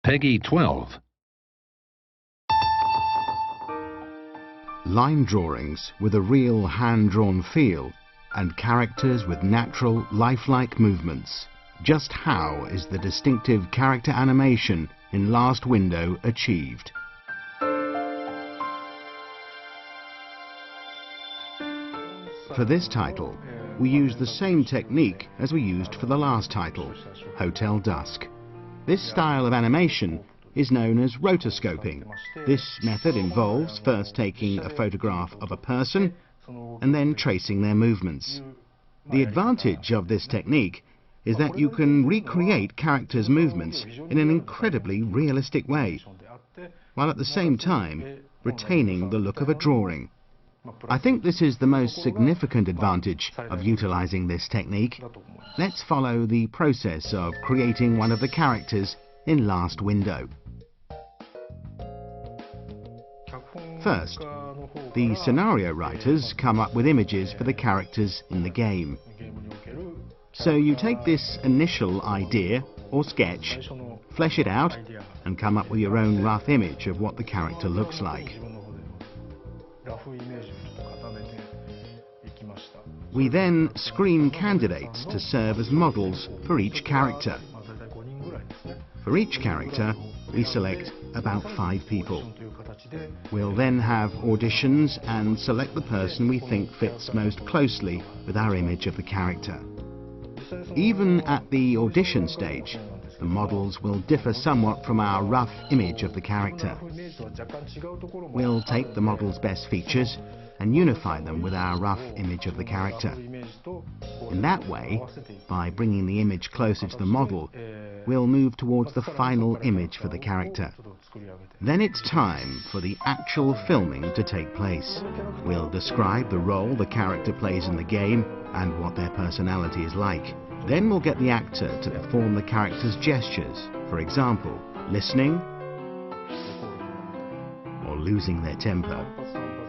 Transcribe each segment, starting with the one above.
Peggy 12. Line drawings with a real hand-drawn feel and characters with natural, lifelike movements. Just how is the distinctive character animation in Last Window achieved? For this title, we used the same technique as we used for the last title, Hotel Dusk. This style of animation is known as rotoscoping. This method involves first taking a photograph of a person and then tracing their movements. The advantage of this technique is that you can recreate characters' movements in an incredibly realistic way, while at the same time retaining the look of a drawing. I think this is the most significant advantage of utilizing this technique. Let's follow the process of creating one of the characters in Last Window. First, the scenario writers come up with images for the characters in the game. So you take this initial idea or sketch, flesh it out, and come up with your own rough image of what the character looks like. We then screen candidates to serve as models for each character. For each character, we select about 5 people. We'll then have auditions and select the person we think fits most closely with our image of the character. Even at the audition stage, the models will differ somewhat from our rough image of the character. We'll take the model's best features and unify them with our rough image of the character. In that way, by bringing the image closer to the model, we'll move towards the final image for the character. Then it's time for the actual filming to take place. We'll describe the role the character plays in the game and what their personality is like. Then we'll get the actor to perform the character's gestures, for example, listening or losing their temper.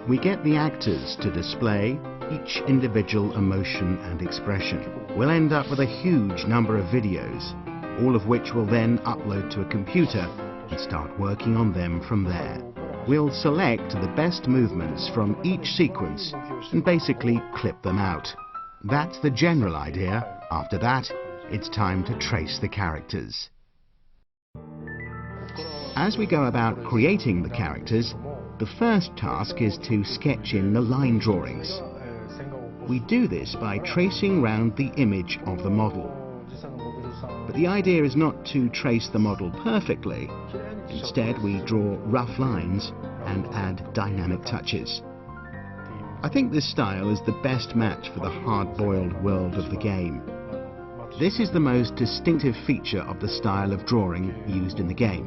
We get the actors to display each individual emotion and expression. We'll end up with a huge number of videos, all of which we'll then upload to a computer and start working on them from there. We'll select the best movements from each sequence and basically clip them out. That's the general idea. After that, it's time to trace the characters. As we go about creating the characters, the first task is to sketch in the line drawings. We do this by tracing round the image of the model. But the idea is not to trace the model perfectly. Instead, we draw rough lines and add dynamic touches. I think this style is the best match for the hard-boiled world of the game. This is the most distinctive feature of the style of drawing used in the game.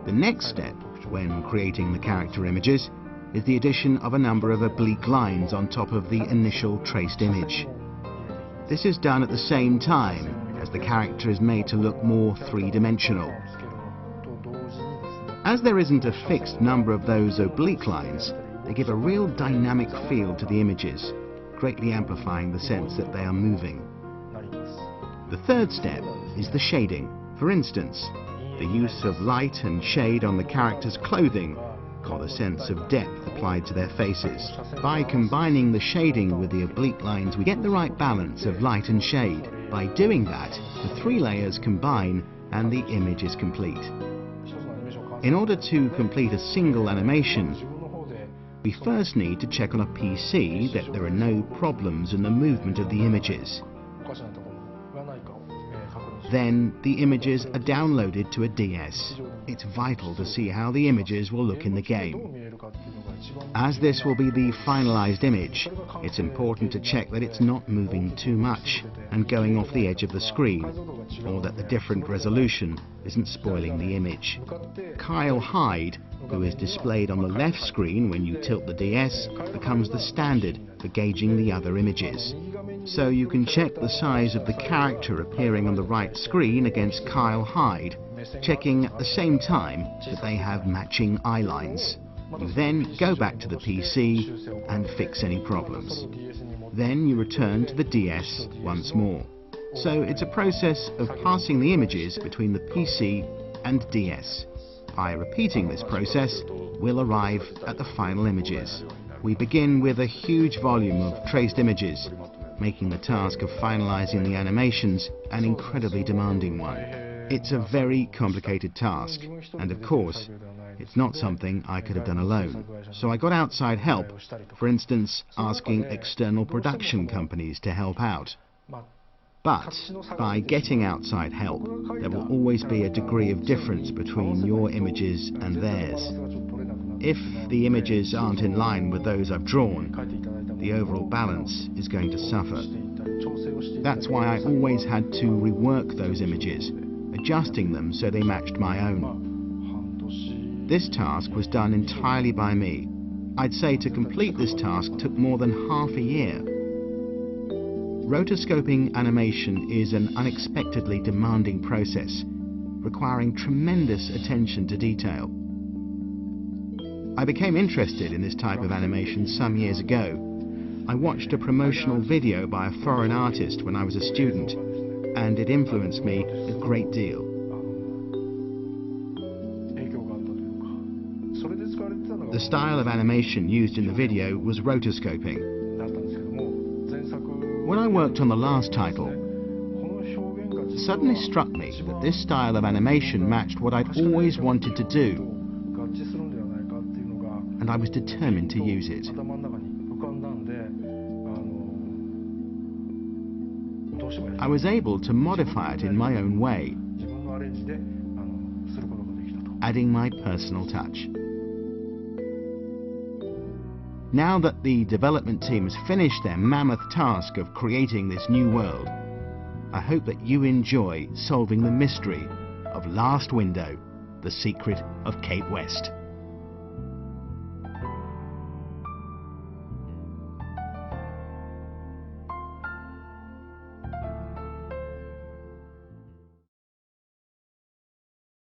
The next step, when creating the character images, is the addition of a number of oblique lines on top of the initial traced image. This is done at the same time as the character is made to look more three-dimensional. As there isn't a fixed number of those oblique lines, they give a real dynamic feel to the images, greatly amplifying the sense that they are moving. The third step is the shading. For instance, the use of light and shade on the character's clothing got a sense of depth applied to their faces. By combining the shading with the oblique lines, we get the right balance of light and shade. By doing that, the 3 layers combine and the image is complete. In order to complete a single animation, we first need to check on a PC that there are no problems in the movement of the images. Then the images are downloaded to a DS. It's vital to see how the images will look in the game. As this will be the finalized image, it's important to check that it's not moving too much and going off the edge of the screen, or that the different resolution isn't spoiling the image. Kyle Hyde, who is displayed on the left screen when you tilt the DS, becomes the standard for gauging the other images. So you can check the size of the character appearing on the right screen against Kyle Hyde, checking at the same time that they have matching eye lines. You then go back to the PC and fix any problems. Then you return to the DS once more. So it's a process of passing the images between the PC and DS. By repeating this process, we'll arrive at the final images. We begin with a huge volume of traced images, making the task of finalizing the animations an incredibly demanding one. It's a very complicated task, and of course, it's not something I could have done alone. So I got outside help, for instance, asking external production companies to help out. But by getting outside help, there will always be a degree of difference between your images and theirs. If the images aren't in line with those I've drawn, the overall balance is going to suffer. That's why I always had to rework those images, adjusting them so they matched my own. This task was done entirely by me. I'd say to complete this task took more than half a year. Rotoscoping animation is an unexpectedly demanding process, requiring tremendous attention to detail. I became interested in this type of animation some years ago. I watched a promotional video by a foreign artist when I was a student, and it influenced me a great deal. The style of animation used in the video was rotoscoping. When I worked on the last title, it suddenly struck me that this style of animation matched what I'd always wanted to do, and I was determined to use it. I was able to modify it in my own way, adding my personal touch. Now that the development team has finished their mammoth task of creating this new world, I hope that you enjoy solving the mystery of Last Window: The Secret of Cape West.